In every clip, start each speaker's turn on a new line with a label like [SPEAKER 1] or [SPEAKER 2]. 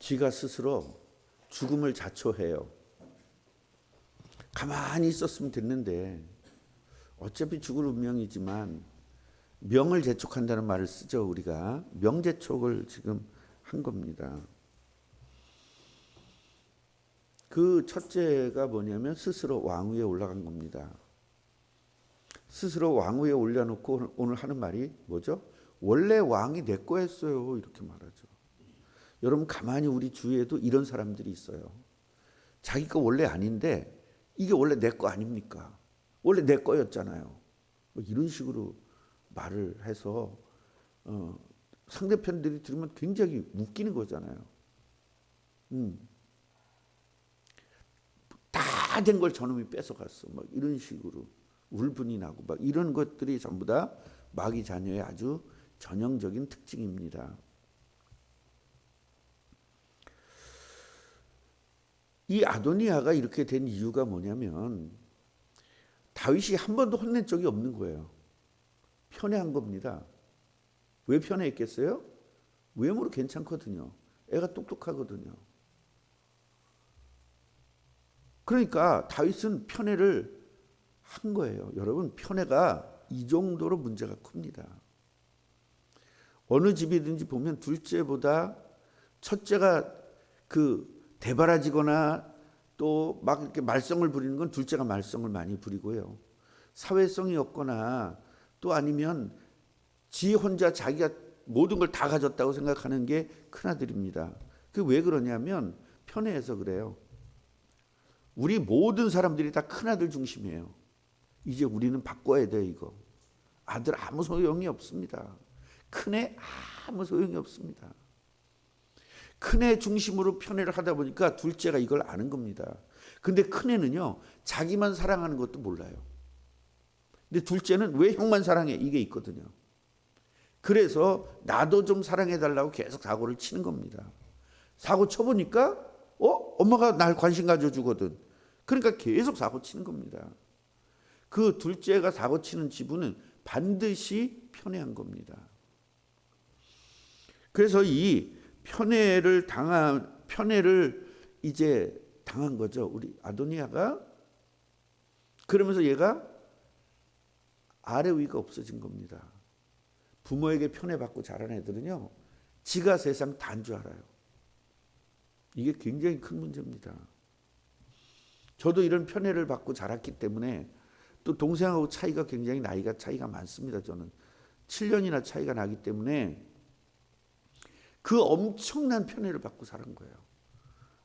[SPEAKER 1] 지가 스스로 죽음을 자초해요. 가만히 있었으면 됐는데 어차피 죽을 운명이지만 명을 재촉한다는 말을 쓰죠. 우리가 명재촉을 지금 한 겁니다. 그 첫째가 뭐냐면 스스로 왕위에 올라간 겁니다. 스스로 왕위에 올려놓고 오늘 하는 말이 뭐죠? 원래 왕이 내 거였어요. 이렇게 말하죠. 여러분 가만히 우리 주위에도 이런 사람들이 있어요. 자기 거 원래 아닌데 이게 원래 내 거 아닙니까? 원래 내 거였잖아요. 뭐 이런 식으로 말을 해서 상대편들이 들으면 굉장히 웃기는 거잖아요. 다 된 걸 저놈이 뺏어갔어. 막 이런 식으로 울분이 나고 막 이런 것들이 전부 다 마귀 자녀의 아주 전형적인 특징입니다. 이 아도니아가 이렇게 된 이유가 뭐냐면 다윗이 한 번도 혼낸 적이 없는 거예요. 편애한 겁니다. 왜 편애했겠어요? 외모로 괜찮거든요. 애가 똑똑하거든요. 그러니까 다윗은 편애를 한 거예요. 여러분 편애가 이 정도로 문제가 큽니다. 어느 집이든지 보면 둘째보다 첫째가 대바라지거나 또 막 이렇게 말썽을 부리는 건 둘째가 말썽을 많이 부리고요. 사회성이 없거나 또 아니면 지 혼자 자기가 모든 걸 다 가졌다고 생각하는 게 큰아들입니다. 그 왜 그러냐면 편애해서 그래요. 우리 모든 사람들이 다 큰아들 중심이에요. 이제 우리는 바꿔야 돼 이거. 아들 아무 소용이 없습니다. 큰애 아무 소용이 없습니다. 큰애 중심으로 편애를 하다 보니까 둘째가 이걸 아는 겁니다. 근데 큰애는요 자기만 사랑하는 것도 몰라요. 근데 둘째는 왜 형만 사랑해 이게 있거든요. 그래서 나도 좀 사랑해달라고 계속 사고를 치는 겁니다. 사고 쳐보니까 엄마가 날 관심 가져주거든. 그러니까 계속 사고 치는 겁니다. 그 둘째가 사고 치는 지부는 반드시 편애한 겁니다. 그래서 이 편애를 이제 당한 거죠. 우리 아도니아가. 그러면서 얘가 아래위가 없어진 겁니다. 부모에게 편애받고 자란 애들은요. 지가 세상 다인 줄 알아요. 이게 굉장히 큰 문제입니다. 저도 이런 편애를 받고 자랐기 때문에 또 동생하고 차이가 굉장히 나이가 차이가 많습니다. 저는 7년이나 차이가 나기 때문에 그 엄청난 편애를 받고 살은 거예요.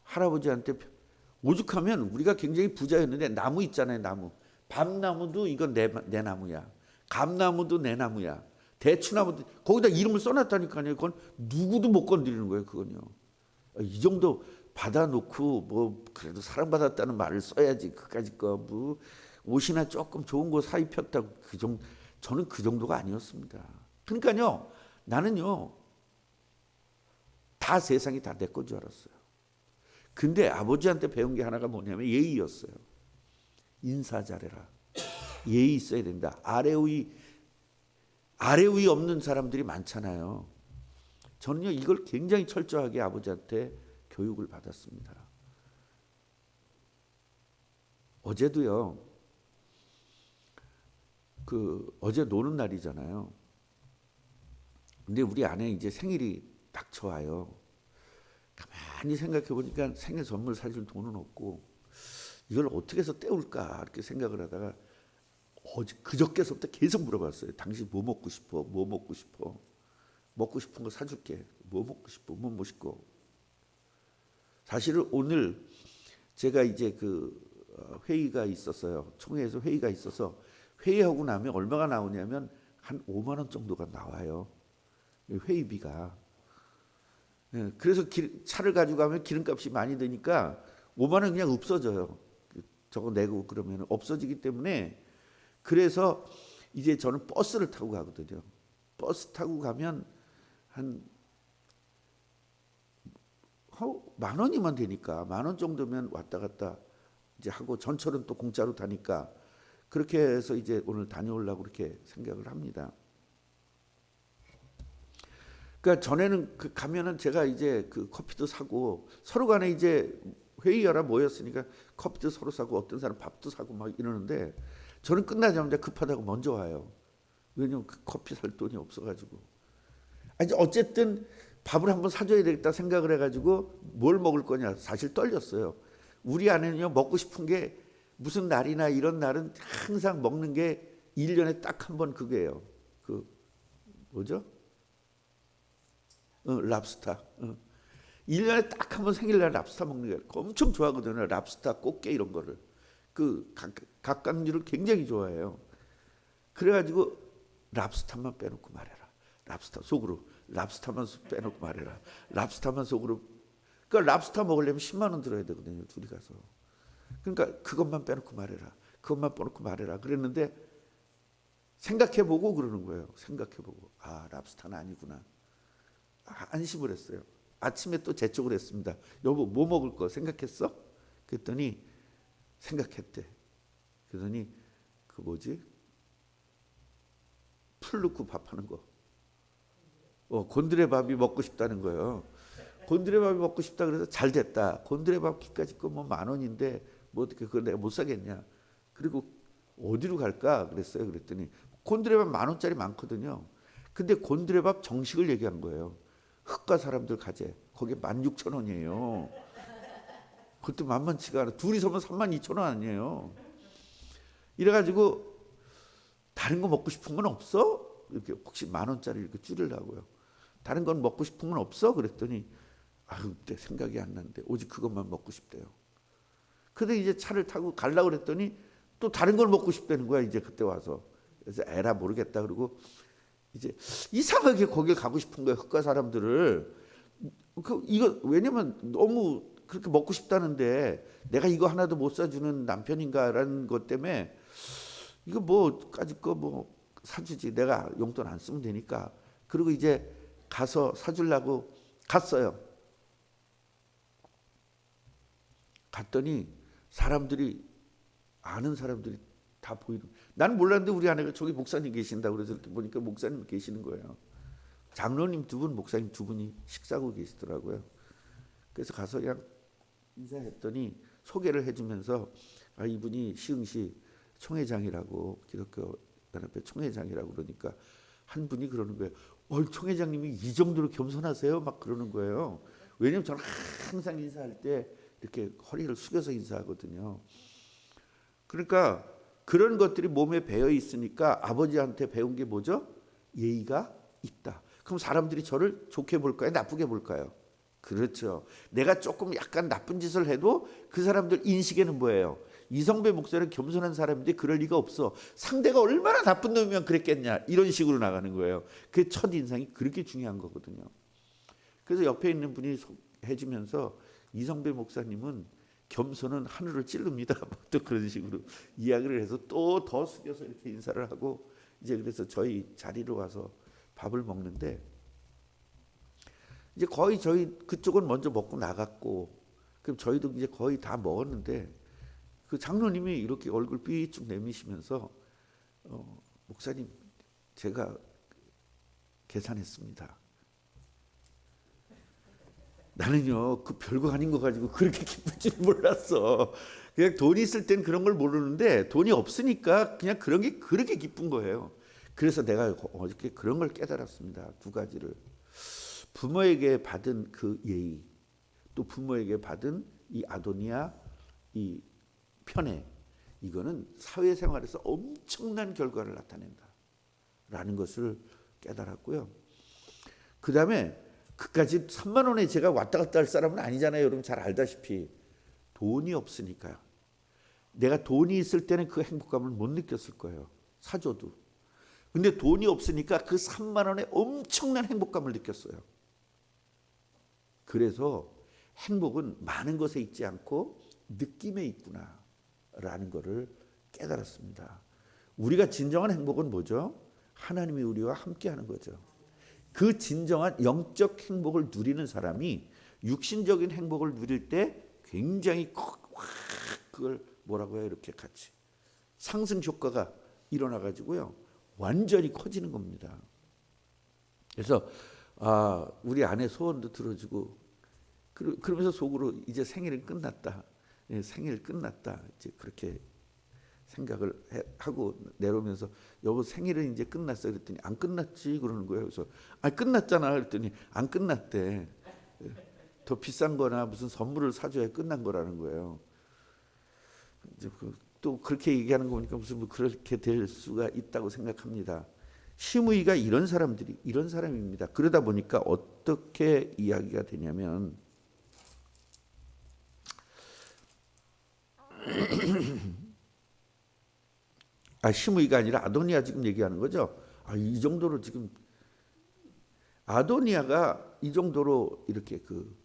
[SPEAKER 1] 할아버지한테 오죽하면 우리가 굉장히 부자였는데 나무 있잖아요. 나무. 밤나무도 이건 내 나무야. 감나무도 내 나무야. 대추나무도 거기다 이름을 써놨다니까요. 그건 누구도 못 건드리는 거예요. 그건요. 이 정도 받아놓고 뭐 그래도 사랑받았다는 말을 써야지. 그까짓 거 뭐 옷이나 조금 좋은 거 사 입혔다고 저는 그 정도가 아니었습니다. 그러니까요. 나는요. 다 세상이 다 내 건 줄 알았어요. 근데 아버지한테 배운 게 하나가 뭐냐면 예의였어요. 인사 잘해라. 예의 있어야 된다. 아래위 없는 사람들이 많잖아요. 저는요 이걸 굉장히 철저하게 아버지한테 교육을 받았습니다. 어제도요. 어제 노는 날이잖아요. 근데 우리 아내 이제 생일이 닥쳐와요. 가만히 생각해 보니까 생일 선물 사줄 돈은 없고 이걸 어떻게 해서 때울까 이렇게 생각을 하다가 그저께서부터 계속 물어봤어요. 당신 뭐 먹고 싶어? 뭐 먹고 싶어? 먹고 싶은 거 사줄게. 뭐 먹고 싶어? 뭐 먹고. 사실은 오늘 제가 이제 회의가 있었어요. 총회에서 회의가 있어서 회의하고 나면 얼마가 나오냐면 한 5만 원 정도가 나와요. 회의비가. 그래서 차를 가지고 가면 기름값이 많이 드니까 5만 원 그냥 없어져요. 저거 내고 그러면 없어지기 때문에 그래서 이제 저는 버스를 타고 가거든요. 버스 타고 가면 한 10,000원이면 되니까 10,000원 정도면 왔다 갔다 이제 하고 전철은 또 공짜로 타니까 그렇게 해서 이제 오늘 다녀오려고 그렇게 생각을 합니다. 그러니까 전에는 그 가면은 제가 이제 그 커피도 사고 서로 간에 이제 회의하러 모였으니까 커피도 서로 사고 어떤 사람 밥도 사고 막 이러는데 저는 끝나자마자 급하다고 먼저 와요. 왜냐면 그 커피 살 돈이 없어가지고. 아니 어쨌든 밥을 한번 사줘야 되겠다 생각을 해가지고 뭘 먹을 거냐 사실 떨렸어요. 우리 아내는요 먹고 싶은 게 무슨 날이나 이런 날은 항상 먹는 게 1년에 딱 한 번 그게요. 그 뭐죠? 랍스타. 1년에 딱 한 번 생일날 랍스타 먹는 게 엄청 좋아하거든요. 랍스타, 꽃게 이런 거를. 그 각각류를 굉장히 좋아해요. 그래가지고 랍스타만 빼놓고 말해라. 랍스타 속으로. 랍스타만 빼놓고 말해라. 랍스타만 속으로. 그러니까 랍스타 먹으려면 10만 원 들어야 되거든요. 둘이 가서. 그러니까 그것만 빼놓고 말해라. 그것만 빼놓고 말해라. 그랬는데 생각해보고 그러는 거예요. 생각해보고. 아 랍스타는 아니구나. 안심을 했어요. 아침에 또 재촉을 했습니다. 여보 뭐 먹을 거 생각했어? 그랬더니 생각했대. 그러더니 그 뭐지? 풀 넣고 밥하는 거. 곤드레밥이 먹고 싶다는 거예요. 곤드레밥이 먹고 싶다 그래서 잘 됐다. 곤드레밥 기까지 거 뭐 10,000원인데 뭐 어떻게 그걸 내가 못 사겠냐. 그리고 어디로 갈까 그랬어요. 그랬더니 곤드레밥 10,000원짜리 많거든요. 근데 곤드레밥 정식을 얘기한 거예요. 흑가 사람들 가재. 거기에 16,000원이에요. 그것도 만만치가 않아. 둘이 서면 32,000원 아니에요. 이래가지고 다른 거 먹고 싶은 건 없어? 이렇게 혹시 10,000원짜리 이렇게 줄이려고요. 다른 건 먹고 싶은 건 없어? 그랬더니 아유 그때 생각이 안 나는데 오직 그것만 먹고 싶대요. 근데 이제 차를 타고 가려고 그랬더니 또 다른 걸 먹고 싶다는 거야. 이제 그때 와서. 그래서 에라 모르겠다. 그러고 이제 이상하게 거길 가고 싶은 거예요. 흑가 사람들을. 이거 왜냐면 너무 그렇게 먹고 싶다는데 내가 이거 하나도 못 사주는 남편인가라는 것 때문에 이거 뭐까짓 거 뭐 사주지. 내가 용돈 안 쓰면 되니까. 그리고 이제 가서 사주려고 갔어요. 갔더니 사람들이 아는 사람들이 다 보이는. 난 몰랐는데 우리 아내가 저기 목사님 계신다고 그래서 이렇게 보니까 목사님 계시는 거예요. 장로님 2분, 목사님 2분이 식사하고 계시더라고요. 그래서 가서 그냥 인사했더니 소개를 해주면서 아 이분이 시흥시 총회장이라고 기독교연합회 총회장이라고 그러니까 한 분이 그러는 거예요. 총회장님이 이 정도로 겸손하세요? 막 그러는 거예요. 왜냐면 저는 항상 인사할 때 이렇게 허리를 숙여서 인사하거든요. 그러니까 그런 것들이 몸에 배어 있으니까 아버지한테 배운 게 뭐죠? 예의가 있다. 그럼 사람들이 저를 좋게 볼까요? 나쁘게 볼까요? 그렇죠. 내가 조금 약간 나쁜 짓을 해도 그 사람들 인식에는 뭐예요? 이성배 목사는 겸손한 사람인데 그럴 리가 없어. 상대가 얼마나 나쁜 놈이면 그랬겠냐. 이런 식으로 나가는 거예요. 그 첫인상이 그렇게 중요한 거거든요. 그래서 옆에 있는 분이 해주면서 이성배 목사님은 겸손은 하늘을 찌릅니다. 또 그런 식으로 이야기를 해서 또 더 숙여서 이렇게 인사를 하고 이제 그래서 저희 자리로 와서 밥을 먹는데 이제 거의 저희 그쪽은 먼저 먹고 나갔고 그럼 저희도 이제 거의 다 먹었는데 그 장로님이 이렇게 얼굴 삐쭉 내미시면서 목사님 제가 계산했습니다. 나는요 그 별거 아닌 거 가지고 그렇게 기쁠 줄 몰랐어. 그냥 돈이 있을 땐 그런 걸 모르는데 돈이 없으니까 그냥 그런 게 그렇게 기쁜 거예요. 그래서 내가 어저께 그런 걸 깨달았습니다. 2가지를. 부모에게 받은 그 예의, 또 부모에게 받은 이 아도니아 이 편애, 이거는 사회생활에서 엄청난 결과를 나타낸다라는 것을 깨달았고요. 그 다음에 그까지 3만 원에 제가 왔다 갔다 할 사람은 아니잖아요. 여러분 잘 알다시피 돈이 없으니까요. 내가 돈이 있을 때는 그 행복감을 못 느꼈을 거예요. 사줘도. 근데 돈이 없으니까 그 3만 원에 엄청난 행복감을 느꼈어요. 그래서 행복은 많은 것에 있지 않고 느낌에 있구나라는 것을 깨달았습니다. 우리가 진정한 행복은 뭐죠? 하나님이 우리와 함께하는 거죠. 그 진정한 영적 행복을 누리는 사람이 육신적인 행복을 누릴 때 굉장히 그걸 뭐라고 해요? 이렇게 같이 상승 효과가 일어나 가지고요. 완전히 커지는 겁니다. 그래서 우리 아내 소원도 들어주고 그러면서 속으로 이제 생일은 끝났다. 예, 생일 끝났다. 이제 그렇게 생각을 하고 내려오면서 여보 생일은 이제 끝났어 그랬더니 안 끝났지 그러는 거예요. 그래서 끝났잖아 그랬더니 안 끝났대. 더 비싼 거나 무슨 선물을 사줘야 끝난 거라는 거예요. 이제 또 그렇게 얘기하는 거 보니까 무슨 그렇게 될 수가 있다고 생각합니다. 시므이가 이런 사람입니다. 그러다 보니까 어떻게 이야기가 되냐면 시므이가 아니라 아도니아 지금 얘기하는 거죠. 이 정도로 지금 아도니아가 이 정도로 이렇게 그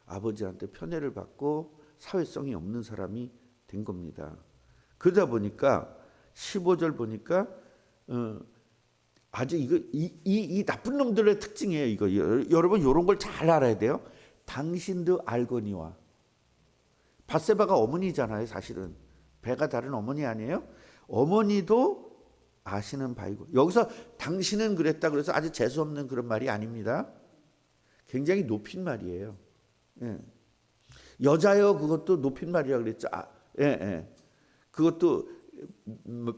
[SPEAKER 1] 아버지한테 편애를 받고 사회성이 없는 사람이 된 겁니다. 그러다 보니까 15절 보니까 아주 이 나쁜 놈들의 특징이에요. 이거 여러분 이런 걸 잘 알아야 돼요. 당신도 알거니와 밧세바가 어머니잖아요. 사실은 배가 다른 어머니 아니에요? 어머니도 아시는 바이고 여기서 당신은 그랬다 그래서 아주 재수 없는 그런 말이 아닙니다. 굉장히 높인 말이에요. 예. 여자여 그것도 높인 말이라고 그랬죠. 그것도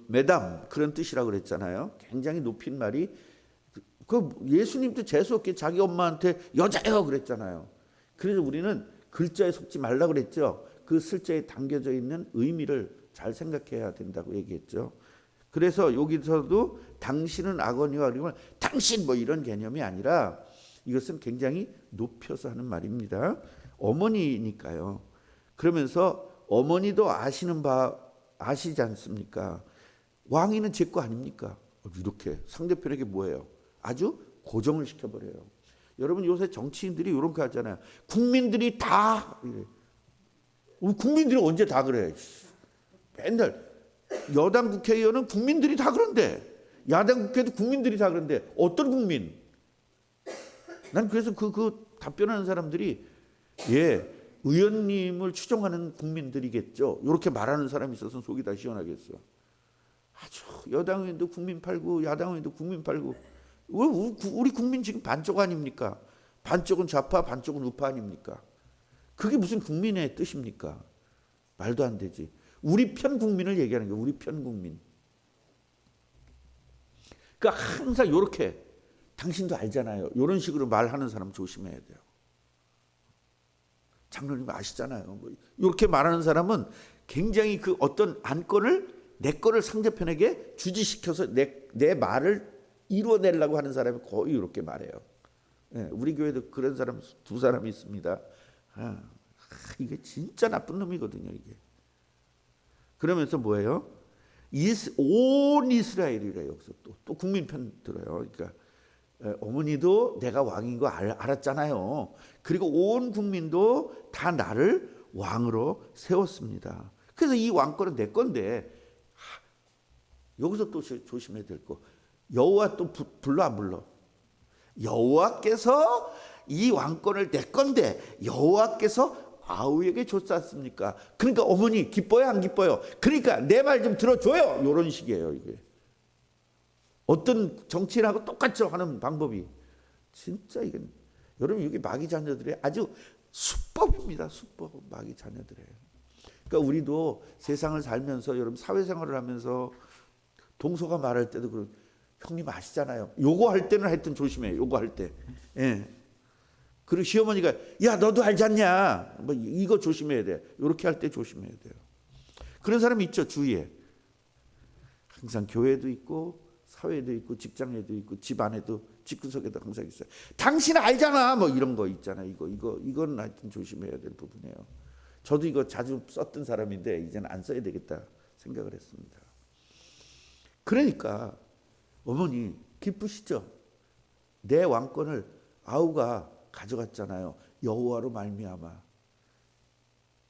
[SPEAKER 1] 매담 그런 뜻이라고 그랬잖아요. 굉장히 높인 말이 예수님도 재수 없게 자기 엄마한테 여자여 그랬잖아요. 그래서 우리는 글자에 속지 말라 그랬죠. 그 슬자에 담겨져 있는 의미를 잘 생각해야 된다고 얘기했죠. 그래서 여기서도 당신은 아거니와 그러면 당신 이런 개념이 아니라 이것은 굉장히 높여서 하는 말입니다. 어머니니까요. 그러면서 어머니도 아시지 않습니까? 왕위는 제 거 아닙니까? 이렇게 상대편에게 뭐예요? 아주 고정을 시켜버려요. 여러분 요새 정치인들이 이런 거 하잖아요. 국민들이 다 이래. 국민들이 언제 다 그래? 맨날 여당 국회의원은 국민들이 다 그런데 야당 국회도 국민들이 다 그런데 어떤 국민? 난 그래서 그 답변하는 사람들이 의원님을 추종하는 국민들이겠죠. 이렇게 말하는 사람이 있어서 속이 다 시원하겠어. 아주 여당 의원도 국민 팔고 야당 의원도 국민 팔고 우리 국민 지금 반쪽 아닙니까? 반쪽은 좌파 반쪽은 우파 아닙니까? 그게 무슨 국민의 뜻입니까? 말도 안 되지. 우리 편 국민을 얘기하는 거예요. 우리 편 국민. 그러니까 항상 이렇게 당신도 알잖아요. 이런 식으로 말하는 사람 조심해야 돼요. 장로님 아시잖아요. 이렇게 말하는 사람은 굉장히 그 어떤 안건을 내 거를 상대편에게 주지시켜서 내 말을 이루어내려고 하는 사람이 거의 이렇게 말해요. 우리 교회도 그런 사람 두 사람이 있습니다. 이게 진짜 나쁜 놈이거든요. 이게. 그러면서 뭐예요? 온 이스라엘이래요. 여기서 또 국민 편 들어요. 그러니까 어머니도 내가 왕인 거 알았잖아요. 그리고 온 국민도 다 나를 왕으로 세웠습니다. 그래서 이 왕권은 내 건데 여기서 또 조심해야 될 거. 여호와 또 불러 안 불러? 여호와께서 이 왕권을 내 건데 여호와께서 아우에게 줬지 않습니까? 그러니까 어머니 기뻐요 안 기뻐요? 그러니까 내 말 좀 들어줘요. 이런 식이에요. 이게 어떤 정치인하고 똑같죠 하는 방법이. 진짜 이건 여러분 이게 마귀 자녀들의 아주 수법입니다. 수법 마귀 자녀들의. 그러니까 우리도 세상을 살면서 여러분 사회생활을 하면서 동서가 말할 때도 그런 형님 아시잖아요. 요거 할 때는 하여튼 조심해요. 요거 할 때. 그리고 시어머니가 야 너도 알지 않냐 이거 조심해야 돼. 이렇게 할 때 조심해야 돼요. 그런 사람이 있죠 주위에. 항상 교회도 있고 사회도 있고 직장에도 있고 집 안에도 집구석에도 항상 있어요. 당신 알잖아 이런 거 있잖아요. 이건 하여튼 조심해야 될 부분이에요. 저도 이거 자주 썼던 사람인데 이제는 안 써야 되겠다 생각을 했습니다. 그러니까 어머니 기쁘시죠? 내 왕권을 아우가 가져갔잖아요. 여호와로 말미암아.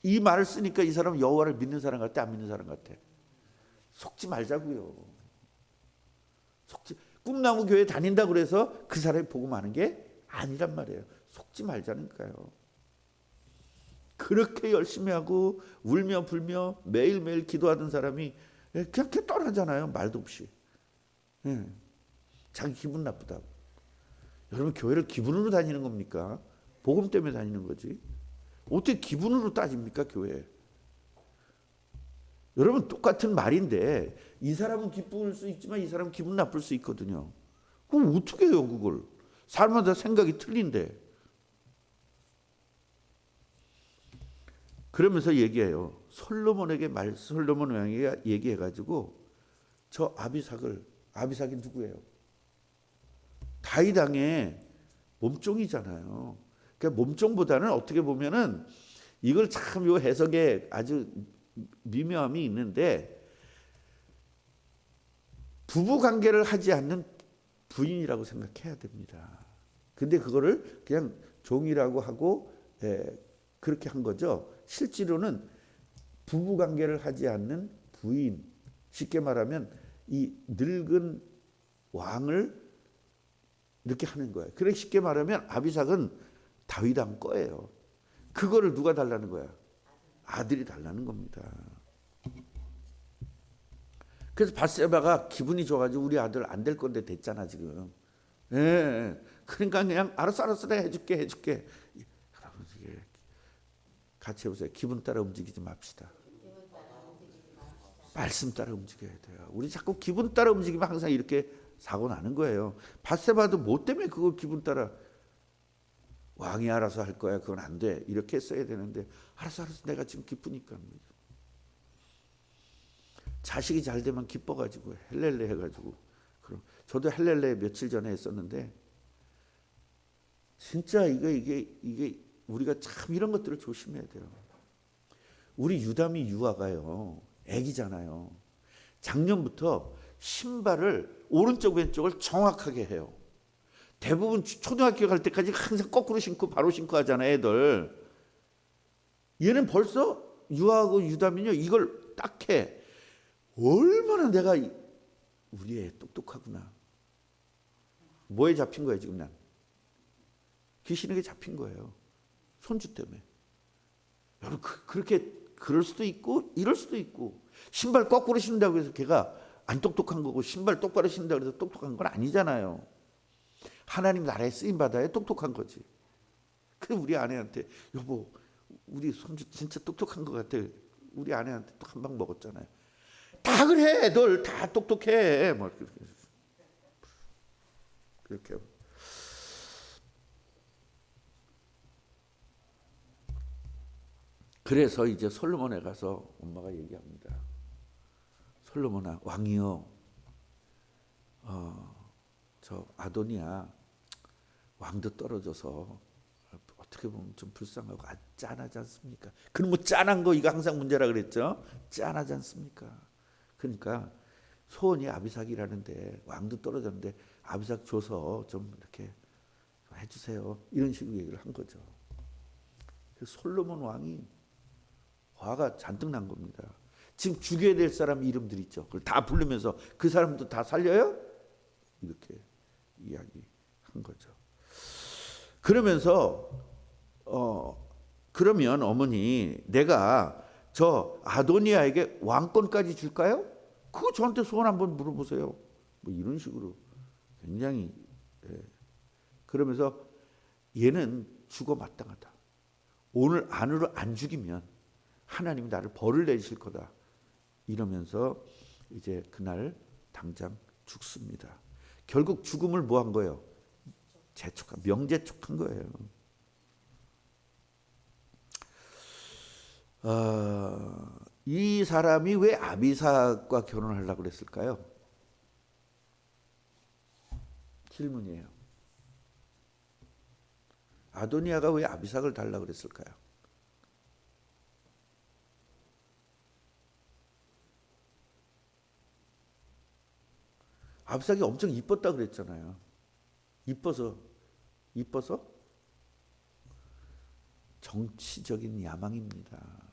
[SPEAKER 1] 이 말을 쓰니까 이 사람은 여호와를 믿는 사람 같아 안 믿는 사람 같아? 속지 말자고요. 꿈나무 교회 다닌다고 그래서 그 사람이 복음 하는 게 아니란 말이에요. 속지 말자니까요. 그렇게 열심히 하고 울며 불며 매일매일 기도하던 사람이 그렇게 떠나잖아요. 말도 없이. 자기 기분 나쁘다고. 여러분 교회를 기분으로 다니는 겁니까? 복음 때문에 다니는 거지. 어떻게 기분으로 따집니까 교회? 여러분 똑같은 말인데 이 사람은 기쁠 수 있지만 이 사람은 기분 나쁠 수 있거든요. 그럼 어떻게 해요 그걸? 사람마다 생각이 틀린데. 그러면서 얘기해요. 솔로몬 왕이 얘기해가지고 저 아비삭이 누구예요? 다윗 왕의 몸종이잖아요. 그러니까 몸종보다는 어떻게 보면은 이걸 참 요 해석에 아주 미묘함이 있는데 부부 관계를 하지 않는 부인이라고 생각해야 됩니다. 근데 그거를 그냥 종이라고 하고 그렇게 한 거죠. 실제로는 부부 관계를 하지 않는 부인, 쉽게 말하면 이 늙은 왕을 이렇게 하는 거예요. 그래 쉽게 말하면 아비삭은 다윗 왕 거예요. 그거를 누가 달라는 거야? 아들이 달라는 겁니다. 그래서 바세바가 기분이 좋아가지고 우리 아들 안 될 건데 됐잖아 지금. 예. 그러니까 그냥 알았어 내가 해줄게. 여러분 이게 같이 해보세요. 기분 따라 움직이지 맙시다. 말씀 따라 움직여야 돼요. 우리 자꾸 기분 따라 움직이면 항상 이렇게 사고 나는 거예요. 바세바도 뭐 때문에 그걸 기분 따라 왕이 알아서 할 거야. 그건 안 돼. 이렇게 했어야 되는데 알았어 내가 지금 기쁘니까. 자식이 잘 되면 기뻐가지고 헬렐레 해가지고. 그럼 저도 헬렐레 며칠 전에 했었는데 진짜 이게 우리가 참 이런 것들을 조심해야 돼요. 우리 유담이 유아가요. 애기잖아요. 작년부터 신발을 오른쪽 왼쪽을 정확하게 해요. 대부분 초등학교 갈 때까지 항상 거꾸로 신고 바로 신고 하잖아요, 애들. 얘는 벌써 유아하고 유담이요 이걸 딱 해. 얼마나 내가 우리 애 똑똑하구나. 뭐에 잡힌 거예요 지금 난? 귀신에게 잡힌 거예요. 손주 때문에. 여러분 그렇게 그럴 수도 있고 이럴 수도 있고 신발 거꾸로 신는다고 해서 걔가 안 똑똑한 거고 신발 똑바로 신는다고 해서 똑똑한 건 아니잖아요. 하나님 나라에 쓰임 받아야 똑똑한 거지. 그래서 우리 아내한테 여보 우리 손주 진짜 똑똑한 것 같아. 우리 아내한테 또 한 방 먹었잖아요. 다 그래 애들 다 똑똑해. 뭐 그렇게. 그래서 이제 솔로몬에 가서 엄마가 얘기합니다. 솔로몬아 왕이요. 저 아도니아 왕도 떨어져서 어떻게 보면 좀 불쌍하고 짠하지 않습니까? 그럼 뭐 짠한 거 이거 항상 문제라 그랬죠? 짠하지 않습니까? 그러니까 소원이 아비삭이라는데 왕도 떨어졌는데 아비삭 줘서 좀 이렇게 해주세요. 이런 식으로 얘기를 한 거죠. 솔로몬 왕이 화가 잔뜩 난 겁니다. 지금 죽여야 될 사람 이름들 있죠. 그걸 다 부르면서 그 사람도 다 살려요? 이렇게 이야기한 거죠. 그러면서 그러면 어머니 내가 저 아도니아에게 왕권까지 줄까요? 그거 저한테 소원 한번 물어보세요. 뭐 이런 식으로 굉장히 그러면서 얘는 죽어 마땅하다. 오늘 안으로 안 죽이면 하나님이 나를 벌을 내리실 거다. 이러면서 이제 그날 당장 죽습니다. 결국 죽음을 뭐 한 거예요? 명제촉한 거예요. 이 사람이 왜 아비삭과 결혼하려고 그랬을까요? 질문이에요. 아도니아가 왜 아비삭을 달라고 그랬을까요? 아비삭이 엄청 이뻤다 그랬잖아요. 이뻐서 정치적인 야망입니다.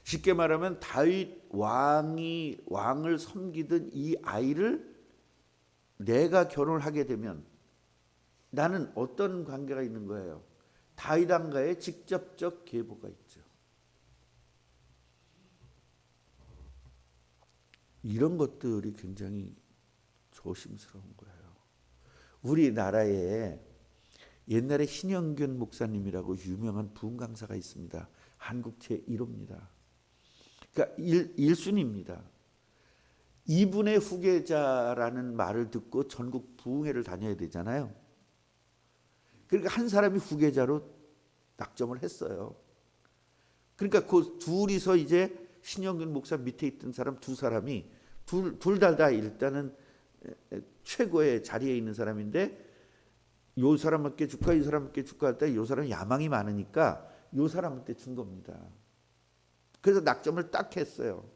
[SPEAKER 1] 쉽게 말하면 다윗 왕을 섬기던 이 아이를 내가 결혼을 하게 되면 나는 어떤 관계가 있는 거예요? 다윗 왕과의 직접적 계보가 있죠. 이런 것들이 굉장히 조심스러운 거예요. 우리나라에 옛날에 신영균 목사님이라고 유명한 부흥 강사가 있습니다. 한국 제1호입니다. 그러니까 1순위입니다. 이분의 후계자라는 말을 듣고 전국 부흥회를 다녀야 되잖아요. 그러니까 한 사람이 후계자로 낙점을 했어요. 그러니까 그 둘이서 이제 신영균 목사 밑에 있던 사람 두 사람이 둘 다 일단은 최고의 자리에 있는 사람인데, 요 사람한테 줄까 이 사람한테 줄까 할 때 요 사람이 야망이 많으니까 요 사람한테 준 겁니다. 그래서 낙점을 딱 했어요.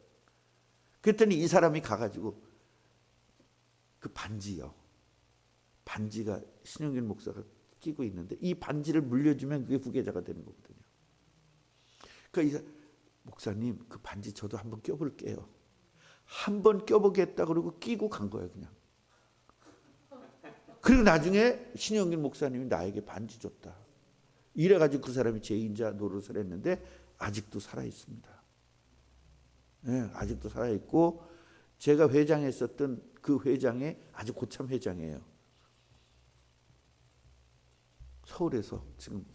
[SPEAKER 1] 그랬더니 이 사람이 가가지고 그 반지가 신영균 목사가 끼고 있는데 이 반지를 물려주면 그게 후계자가 되는 거거든요. 그러니까 목사님 그 반지 저도 한번 껴볼게요. 한번 껴보겠다 그러고 끼고 간 거예요 그냥. 그리고 나중에 신영균 목사님이 나에게 반지 줬다. 이래가지고 그 사람이 제2자 노릇을 했는데 아직도 살아있습니다. 네, 아직도 살아있고 제가 회장했었던 그 회장의 아주 고참 회장이에요. 서울에서 지금.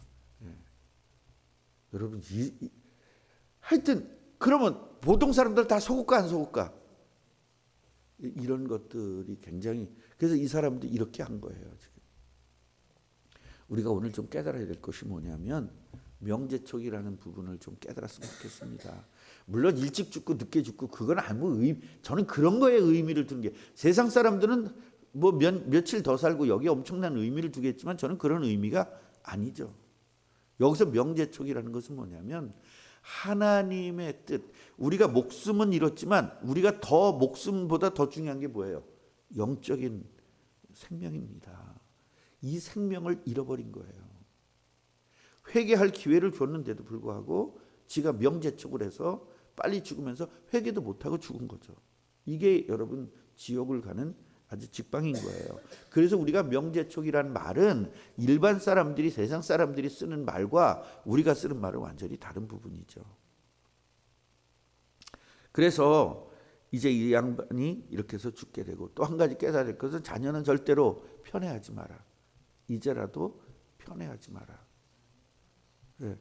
[SPEAKER 1] 여러분 하여튼 그러면 보통 사람들 다 속을까 안 속을까? 이런 것들이 굉장히, 그래서 이 사람도 이렇게 한 거예요. 지금 우리가 오늘 좀 깨달아야 될 것이 뭐냐면 명제촉이라는 부분을 좀 깨달았으면 좋겠습니다. 물론 일찍 죽고 늦게 죽고 그건 아무 저는 그런 거에 의미를 두는 게, 세상 사람들은 뭐 며칠 더 살고 여기에 엄청난 의미를 두겠지만 저는 그런 의미가 아니죠. 여기서 명제촉이라는 것은 뭐냐면 하나님의 뜻, 우리가 목숨은 잃었지만 우리가 더 목숨보다 더 중요한 게 뭐예요? 영적인 생명입니다. 이 생명을 잃어버린 거예요. 회개할 기회를 줬는데도 불구하고 지가 명제촉을 해서 빨리 죽으면서 회개도 못하고 죽은 거죠. 이게 여러분 지옥을 가는 아주 직방인 거예요. 그래서 우리가 명제촉이라는 말은 일반 사람들이, 세상 사람들이 쓰는 말과 우리가 쓰는 말은 완전히 다른 부분이죠. 그래서 이제 이 양반이 이렇게 해서 죽게 되고, 또 한 가지 깨달아야 될 것은 자녀는 절대로 편애하지 마라. 이제라도 편애하지 마라. 네.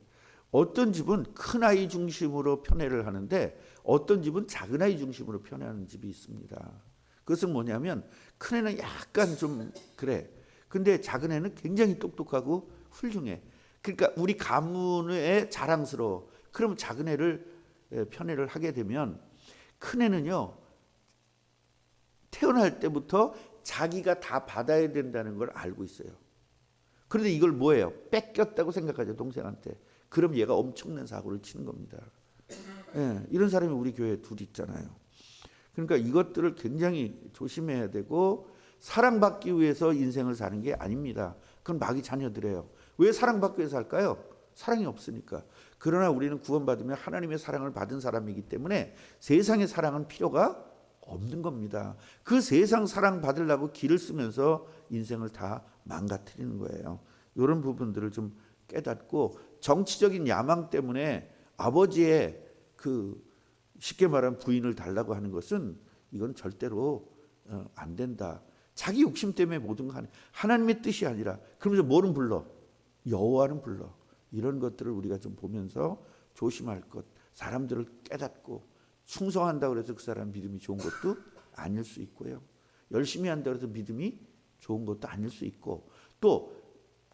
[SPEAKER 1] 어떤 집은 큰 아이 중심으로 편애를 하는데 어떤 집은 작은 아이 중심으로 편애하는 집이 있습니다. 그것은 뭐냐면 큰 애는 약간 좀 그래. 근데 작은 애는 굉장히 똑똑하고 훌륭해. 그러니까 우리 가문에 자랑스러워. 그럼 작은 애를 편애를 하게 되면, 큰 애는요 태어날 때부터 자기가 다 받아야 된다는 걸 알고 있어요. 그런데 이걸 뭐예요? 뺏겼다고 생각하죠, 동생한테. 그럼 얘가 엄청난 사고를 치는 겁니다. 이런 사람이 우리 교회에 둘 있잖아요. 그러니까 이것들을 굉장히 조심해야 되고, 사랑받기 위해서 인생을 사는 게 아닙니다. 그건 마귀 자녀들이에요. 왜 사랑받기 위해서 살까요? 사랑이 없으니까. 그러나 우리는 구원받으면 하나님의 사랑을 받은 사람이기 때문에 세상의 사랑은 필요가 없는 겁니다. 그 세상 사랑 받으려고 길을 쓰면서 인생을 다 망가뜨리는 거예요. 이런 부분들을 좀 깨닫고, 정치적인 야망 때문에 아버지의 그 쉽게 말하면 부인을 달라고 하는 것은 이건 절대로 안 된다. 자기 욕심 때문에 모든 거 하는, 하나님의 뜻이 아니라. 그러면서 뭐는 불러? 여호와는 불러. 이런 것들을 우리가 좀 보면서 조심할 것. 사람들을 깨닫고, 충성한다고 해서 그 사람 믿음이 좋은 것도 아닐 수 있고요. 열심히 한다고 해서 믿음이 좋은 것도 아닐 수 있고, 또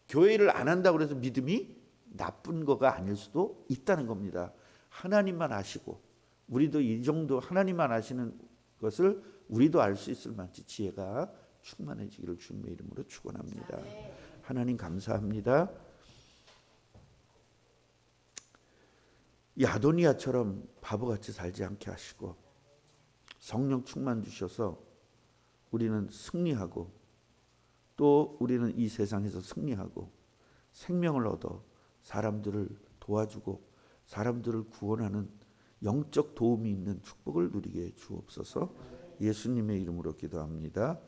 [SPEAKER 1] 교회를 안 한다고 해서 믿음이 나쁜 거가 아닐 수도 있다는 겁니다. 하나님만 아시고, 우리도 이 정도 하나님만 아시는 것을 우리도 알 수 있을 만치 지혜가 충만해지기를 주님의 이름으로 축원합니다. 하나님 감사합니다. 이 아도니아처럼 바보같이 살지 않게 하시고 성령 충만 주셔서 우리는 승리하고, 또 우리는 이 세상에서 승리하고 생명을 얻어 사람들을 도와주고 사람들을 구원하는 영적 도움이 있는 축복을 누리게 해 주옵소서. 예수님의 이름으로 기도합니다.